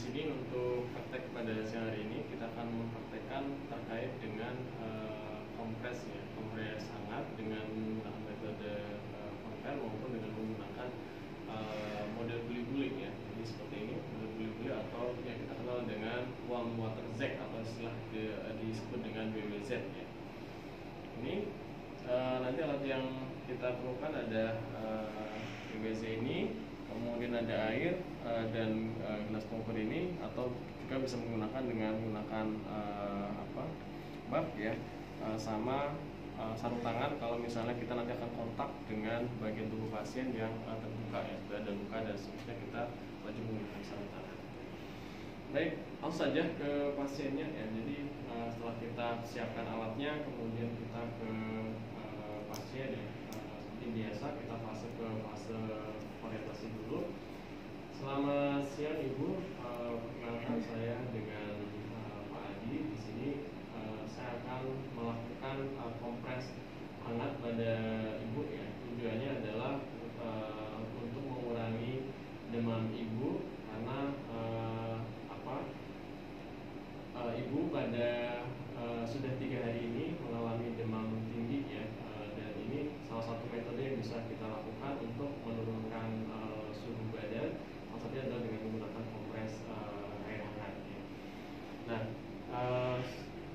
sini untuk praktek pada siang hari ini kita akan mempraktekkan terkait dengan kompres ya, kompres hangat dengan menggunakan metode konver maupun dengan menggunakan model buli-buli ya. Jadi seperti ini model buli-buli atau yang kita kenal dengan warm water jet atau istilah disebut dengan WWZ ya. Ini nanti alat yang kita perlukan ada WWZ ini, kemudian ada air dan gelas pengukur ini, atau juga bisa menggunakan dengan menggunakan bak ya, sama sarung tangan kalau misalnya kita nanti akan kontak dengan bagian tubuh pasien yang terbuka ya, sudah ada luka dan seterusnya, kita wajib menggunakan sarung tangan. Baik, langsung saja ke pasiennya ya. Jadi setelah kita siapkan alatnya, kemudian kita ke pasien ya. Seperti biasa kita fase ke fase orientasi dulu. Selamat siang Ibu, perkenalkan saya dengan Pak Adi. Di sini saya akan melakukan kompres hangat pada Ibu ya. Tujuannya adalah untuk mengurangi demam Ibu karena Ibu pada sudah 3 hari ini mengalami demam tinggi ya, dan ini salah satu metode yang bisa kita lakukan untuk menurunkan suhu badan. Salah satunya adalah dengan menggunakan kompres air hangat ya. Nah,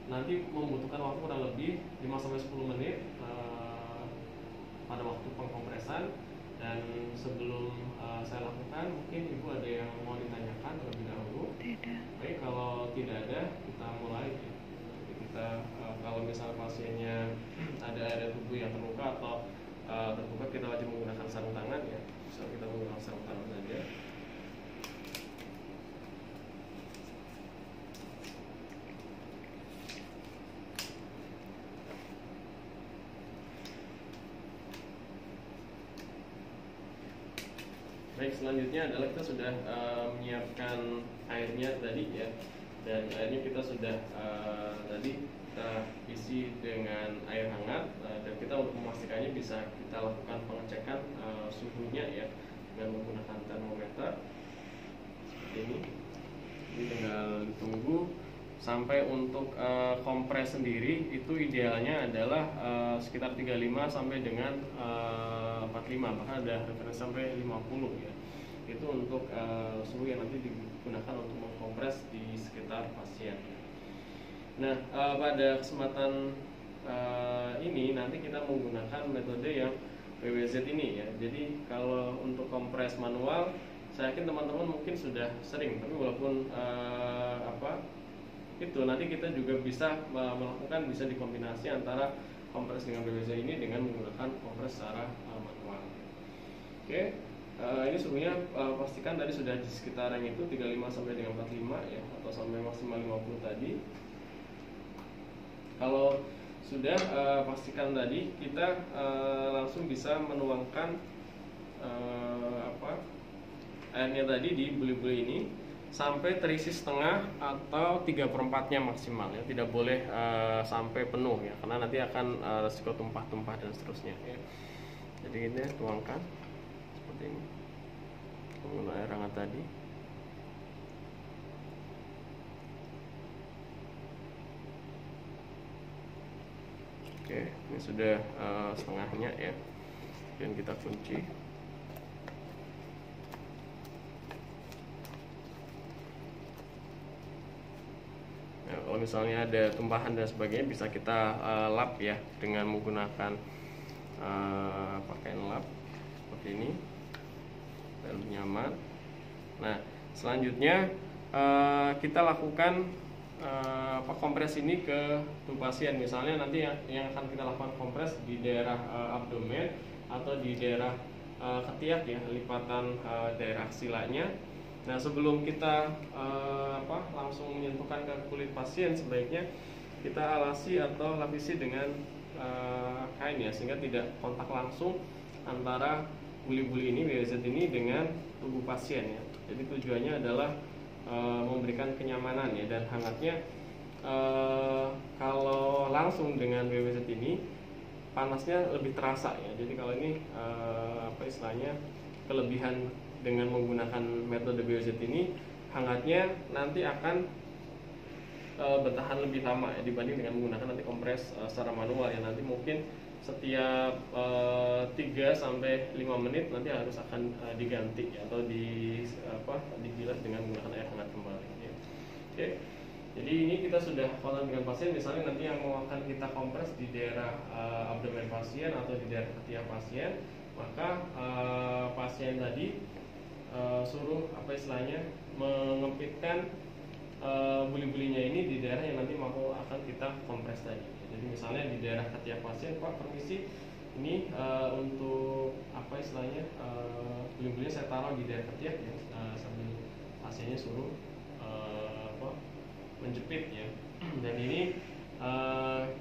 nanti membutuhkan waktu kurang lebih 5-10 menit pada waktu pengkompresan. Dan sebelum saya lakukan, mungkin Ibu ada yang mau ditanyakan terlebih dahulu? Tidak. Baik, kalau tidak ada, kita mulai. Jadi kita kalau misalnya pasiennya ada area tubuh yang terluka atau terbuka, kita wajib menggunakan sarung tangan ya. Bisa kita menggunakan sarung tangan saja. Baik, selanjutnya adalah kita sudah menyiapkan airnya tadi ya, dan airnya kita sudah tadi kita isi dengan air hangat, dan kita untuk memastikannya bisa kita lakukan pengecekan suhunya ya dengan menggunakan termometer seperti ini. Jadi tinggal ditunggu sampai untuk kompres sendiri itu idealnya adalah sekitar 35 sampai dengan 45, bahkan ada referensi sampai 50 ya. Itu untuk suhu yang nanti digunakan untuk mengkompres di sekitar pasien. Nah, pada kesempatan ini nanti kita menggunakan metode yang WWZ ini ya. Jadi kalau untuk kompres manual, saya yakin teman-teman mungkin sudah sering, tapi walaupun itu nanti kita juga bisa melakukan, bisa dikombinasi antara kompres dengan WWZ ini dengan menggunakan kompres secara manual. Oke, ini suhunya pastikan tadi sudah di sekitaran itu 35 sampai dengan 45 ya, atau sampai maksimal 50 tadi. Kalau sudah pastikan tadi kita langsung bisa menuangkan airnya tadi di buli-buli ini sampai terisi setengah atau 3/4-nya maksimal ya, tidak boleh sampai penuh ya, karena nanti akan resiko tumpah-tumpah dan seterusnya ya. Jadi ini tuangkan seperti ini menggunakan air hangat tadi. Oke, ini sudah setengahnya ya, dan kita kunci. Nah, kalau misalnya ada tumpahan dan sebagainya, bisa kita lap ya dengan menggunakan pakaian lap seperti ini, lebih nyaman. Nah, selanjutnya kita lakukan kompres ini ke tubuh pasien. Misalnya nanti yang akan kita lakukan kompres di daerah abdomen atau di daerah ketiak ya, lipatan daerah aksilanya. Nah, sebelum kita langsung menyentuhkan ke kulit pasien, sebaiknya kita alasi atau lapisi dengan kain ya, sehingga tidak kontak langsung antara buli-buli ini, WWZ ini, dengan tubuh pasien ya. Jadi tujuannya adalah memberikan kenyamanan ya, dan hangatnya kalau langsung dengan WWZ ini panasnya lebih terasa ya. Jadi kalau ini istilahnya kelebihan dengan menggunakan metode WWZ ini, hangatnya nanti akan bertahan lebih lama ya, dibanding dengan menggunakan nanti kompres secara manual ya. Nanti mungkin setiap 3 sampai 5 menit nanti harus akan diganti ya, atau dibilas dengan menggunakan air hangat kembali ya. Oke. Jadi ini kita sudah kontak dengan pasien, misalnya nanti yang mau akan kita kompres di daerah abdomen pasien atau di daerah ketiak pasien, maka pasien tadi suruh apa istilahnya mengempitkan buli-bulinya ini di daerah yang nanti mau akan kita kompres tadi. Jadi misalnya di daerah ketiak pasien, Pak permisi, ini untuk apa istilahnya buli-bulinya saya taruh di daerah ketiak ya, sambil pasiennya suruh menjepit ya. Dan ini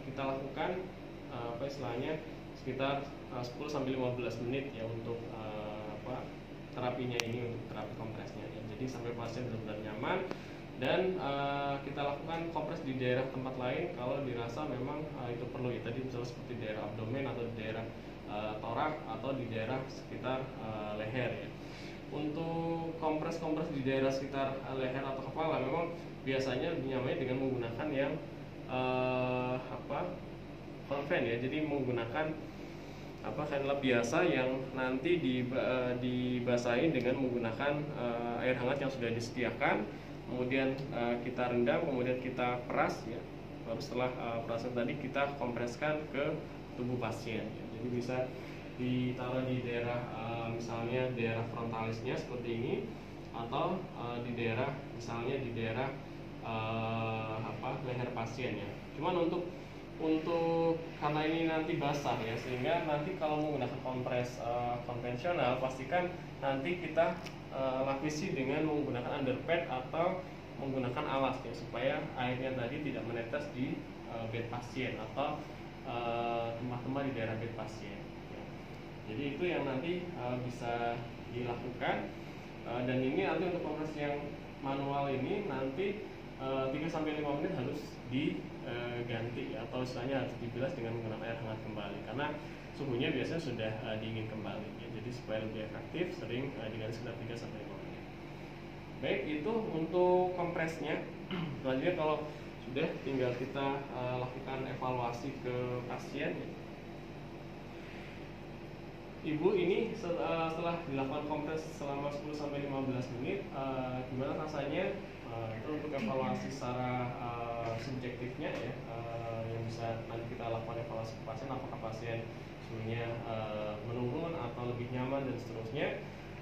kita lakukan apa istilahnya sekitar 10 sampai 15 menit ya untuk terapinya ini, untuk terapi kompresnya ya. Jadi sampai pasien benar-benar nyaman. Dan kita lakukan kompres di daerah tempat lain kalau dirasa memang itu perlu ya. Tadi misalnya seperti daerah abdomen atau di daerah torak atau di daerah sekitar leher ya. Untuk kompres-kompres di daerah sekitar leher atau kepala memang biasanya lebih nyaman dengan menggunakan yang konven ya. Jadi menggunakan kanula biasa yang nanti dibasahin dengan menggunakan air hangat yang sudah disediakan, kemudian kita rendam, kemudian kita peras ya. Baru setelah perasan tadi kita kompreskan ke tubuh pasien ya. Jadi bisa ditaruh di daerah misalnya daerah frontalisnya seperti ini, atau di daerah misalnya di daerah leher pasien ya. Cuman untuk karena ini nanti basah ya, sehingga nanti kalau menggunakan kompres konvensional pastikan nanti kita lapisi dengan menggunakan underpad atau menggunakan alas ya, supaya airnya tadi tidak menetes di bed pasien atau tempat-tempat di daerah bed pasien ya. Jadi itu yang nanti bisa dilakukan, dan ini nanti untuk kompres yang manual ini nanti 3 sampai 5 menit harus diganti ya, atau istilahnya harus dibilas dengan menggunakan air hangat kembali, karena suhunya biasanya sudah dingin kembali ya. Jadi supaya lebih efektif sering diganti sekitar 3 sampai 5 menit. Baik, itu untuk kompresnya. Selanjutnya kalau sudah, tinggal kita lakukan evaluasi ke pasien ya. Ibu ini setelah dilakukan kompres selama 10 sampai 15 menit, gimana rasanya? Itu untuk evaluasi secara subjektifnya ya, yang bisa nanti kita lakukan evaluasi ke pasien, apakah pasien suhunya menurun atau lebih nyaman dan seterusnya.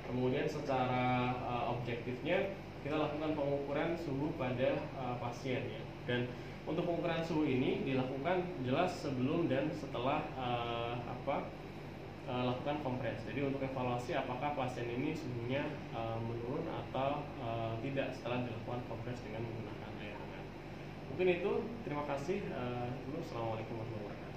Kemudian secara objektifnya kita lakukan pengukuran suhu pada pasien ya. Dan untuk pengukuran suhu ini dilakukan jelas sebelum dan setelah lakukan kompres. Jadi untuk evaluasi apakah pasien ini suhunya menurun atau tidak setelah dilakukan kompres dengan menggunakan air hangat. Mungkin itu, terima kasih. Assalamualaikum warahmatullahi wabarakatuh.